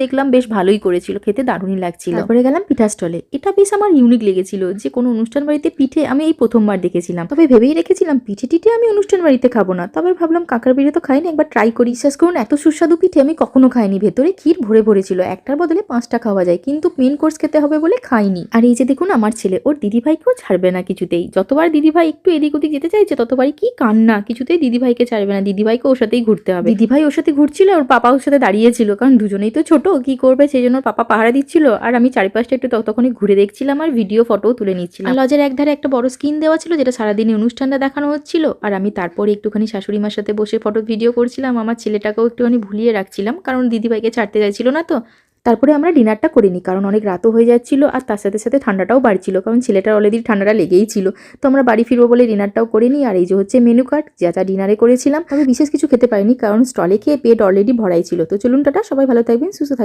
দেখলাম বেশ ভালোই করেছিল, খেতে দারুণই লাগছিল। তারপরে গেলাম পিঠা স্টলে। এটা বেশ আমার ইউনিক লেগেছিল যে কোনো অনুষ্ঠান বাড়িতে পিঠে আমি এই প্রথমবার দেখেছিলাম। তবে ভেবেই রেখেছিলাম পিঠে টিঠে আমি অনুষ্ঠান বাড়িতে খাবো না, তবে ভাবলাম কাকার পিঠে তো খাইনি, একবার ট্রাই করি। বিশ্বাস করুন এত সুস্বাদু পিঠে আমি কখনো খাইনি। ভেতরে ক্ষীর ভরে ভরে ছিল, একটার বদলে 5টা খাওয়া যায়, কিন্তু মেন কোর্স খেতে হবে বলে খাইনি। আর এই যে দেখুন আমার ছেলে, ওর দিদিভাইকেও ছাড়বে না কিছুতেই। যতবার দিদিভাই একটু এদিক ওদিক যেতে চাইছে ততবারই কি কান্না, কিছুতেই দিদিভাইকে ছাড়বে না, দিদিভাইকে ওর সাথেই ঘুরতে হবে। দিদিভাই ওর সাথে ঘুরছিল, ওর পাপা ওর সাথে দাঁড়িয়েছিল, কারণ দুজনেই তো ছোট, কি করবে সেই জন্য পাপা পাহারা দিচ্ছিল, আর আমি চারিপাশটা একটু ততক্ষণে ঘুরে দেখছিলাম আর ভিডিও ফটোও তুলে নিচ্ছিলাম। লজের একধারে একটা বড় স্ক্রিন দেওয়া ছিল যেটা সারাদিন অনুষ্ঠানটা দেখানো হচ্ছিল, আর আমি তারপরে একটুখানি শাশুড়ি মার সাথে বসে ফটো ভিডিও করছিলাম। আমার ছেলেটাকেও একটুখানি ভুলিয়ে রাখছিলাম, কারণ দিদিভাইকে ছাড়তে চাইছিল না তো। তারপরে আমরা ডিনারটা করিনি, কারণ অনেক রাতও হয়ে যাচ্ছিল, আর তার সাথে সাথে ঠান্ডাটাও বাড়ছিল, কারণ ছেলেটার অলরেডি ঠান্ডাটা লেগেই ছিল। তো আমরা বাড়ি ফিরবো বলে ডিনারটাও করিনি। আর এই যে হচ্ছে মেনু কার্ড, যা যা ডিনারে করেছিলাম। তবে বিশেষ কিছু খেতে পারিনি, কারণ স্টলে খেয়ে পেট অলরেডি ভরাই ছিল। তো চলুন টাটা, সবাই ভালো থাকবেন, সুস্থ থাকবেন।